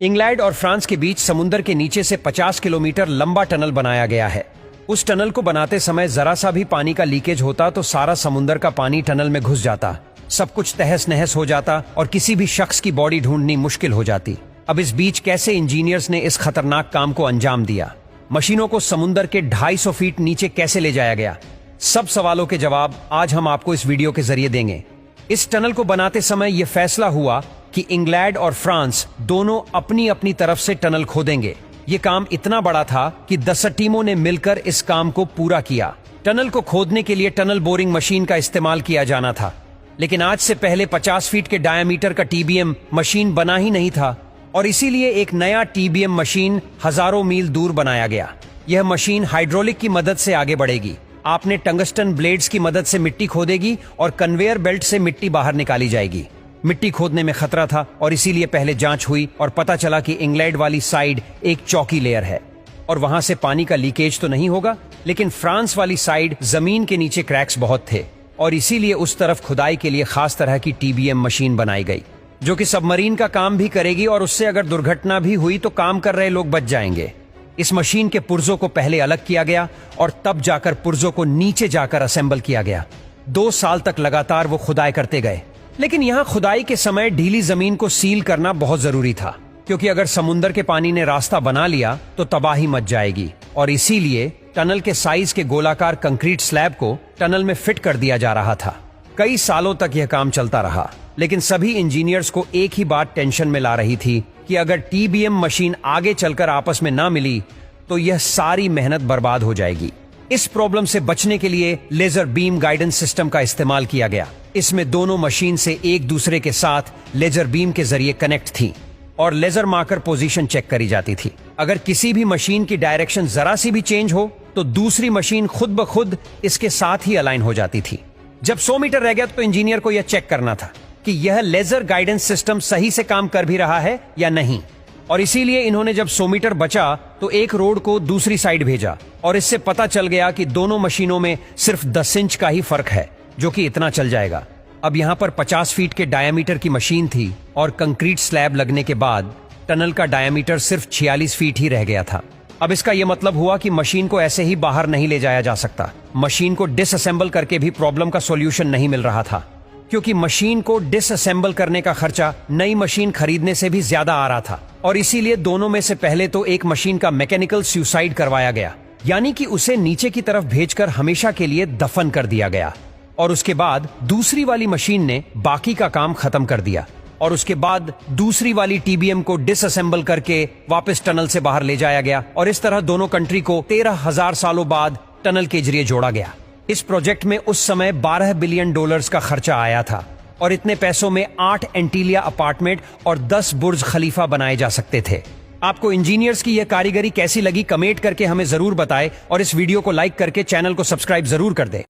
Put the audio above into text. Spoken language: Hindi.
इंग्लैंड और फ्रांस के बीच समुद्र के नीचे से 50 किलोमीटर लंबा टनल बनाया गया है। उस टनल को बनाते समय जरा सा भी पानी का लीकेज होता तो सारा समुद्र का पानी टनल में घुस जाता, सब कुछ तहस नहस हो जाता और किसी भी शख्स की बॉडी ढूंढनी मुश्किल हो जाती। अब इस बीच कैसे इंजीनियर्स ने इस खतरनाक काम को अंजाम दिया? मशीनों को समुद्र के 250 फीट नीचे कैसे ले जाया गया? सब सवालों के जवाब आज हम आपको इस वीडियो के जरिए देंगे। इस टनल को बनाते समय यह फैसला हुआ कि इंग्लैंड और फ्रांस दोनों अपनी अपनी तरफ से टनल खोदेंगे। ये काम इतना बड़ा था कि 10 टीमों ने मिलकर इस काम को पूरा किया। टनल को खोदने के लिए टनल बोरिंग मशीन का इस्तेमाल किया जाना था, लेकिन आज से पहले 50 फीट के डायामीटर का टीबीएम मशीन बना ही नहीं था और इसीलिए एक नया टीबीएम मशीन हजारों मील दूर बनाया गया। यह मशीन हाइड्रोलिक की मदद से आगे बढ़ेगी। आपने टंगस्टन ब्लेड्स की मदद से मिट्टी खोदेगी और कन्वेयर बेल्ट से मिट्टी बाहर निकाली जाएगी। मिट्टी खोदने में खतरा था और इसीलिए पहले जांच हुई और पता चला कि इंग्लैंड वाली साइड एक चौकी लेयर है और वहां से पानी का लीकेज तो नहीं होगा, लेकिन फ्रांस वाली साइड जमीन के नीचे क्रैक्स बहुत थे और इसीलिए उस तरफ खुदाई के लिए खास तरह की टीबीएम मशीन बनाई गई, जो कि सबमरीन का काम भी करेगी और उससे अगर दुर्घटना भी हुई तो काम कर रहे लोग बच जाएंगे। इस मशीन के पुर्जों को पहले अलग किया गया और तब जाकर पुर्जों को नीचे जाकर असेंबल किया गया। 2 साल तक लगातार वो खुदाई करते गए, लेकिन यहाँ खुदाई के समय ढीली जमीन को सील करना बहुत जरूरी था, क्योंकि अगर समुद्र के पानी ने रास्ता बना लिया तो तबाही मच जाएगी और इसीलिए टनल के साइज के गोलाकार कंक्रीट स्लैब को टनल में फिट कर दिया जा रहा था। कई सालों तक यह काम चलता रहा, लेकिन सभी इंजीनियर्स को एक ही बात टेंशन में ला रही थी कि अगर टीबीएम मशीन आगे चलकर आपस में ना मिली तो यह सारी मेहनत बर्बाद हो जाएगी। इस प्रॉब्लम से बचने के लिए लेजर बीम गाइडेंस सिस्टम का इस्तेमाल किया गया। इसमें दोनों मशीन से एक दूसरे के साथ लेजर बीम के जरिए कनेक्ट थी और लेजर मार्कर पोजीशन चेक करी जाती थी। अगर किसी भी मशीन की डायरेक्शन जरा सी भी चेंज हो तो दूसरी मशीन खुद ब खुद इसके साथ ही अलाइन हो जाती थी। जब 100 मीटर रह गया तो इंजीनियर को यह चेक करना था कि यह लेजर गाइडेंस सिस्टम सही से काम कर भी रहा है या नहीं, और इसीलिए इन्होंने जब 100 मीटर बचा तो एक रोड को दूसरी साइड भेजा और इससे पता चल गया कि दोनों मशीनों में सिर्फ 10 इंच का ही फर्क है, जो कि इतना चल जाएगा। अब यहाँ पर 50 फीट के डायामीटर की मशीन थी और कंक्रीट स्लैब लगने के बाद टनल का डायामीटर सिर्फ 46 फीट ही रह गया था। अब इसका यह मतलब हुआ कि मशीन को ऐसे ही बाहर नहीं ले जाया जा सकता। मशीन को डिसअसेंबल करके भी प्रॉब्लम का सॉल्यूशन नहीं मिल रहा था, क्योंकि मशीन को डिसअसेंबल करने का खर्चा नई मशीन खरीदने से भी ज्यादा आ रहा था और इसीलिए दोनों में से पहले तो एक मशीन का मैकेनिकल सुसाइड करवाया गया, यानी कि उसे नीचे की तरफ भेजकर हमेशा के लिए दफन कर दिया गया। और उसके बाद दूसरी वाली मशीन ने बाकी का काम खत्म कर दिया और उसके बाद दूसरी वाली टीबीएम को डिसअसेंबल करके वापस टनल से बाहर ले जाया गया और इस तरह दोनों कंट्री को 13,000 सालों बाद टनल के जरिए जोड़ा गया। इस प्रोजेक्ट में उस समय $12 बिलियन का खर्चा आया था और इतने पैसों में 8 एंटीलिया अपार्टमेंट और 10 बुर्ज खलीफा बनाए जा सकते थे। आपको इंजीनियर्स की यह कारीगरी कैसी लगी कमेंट करके हमें जरूर बताएं और इस वीडियो को लाइक करके चैनल को सब्सक्राइब जरूर कर दें।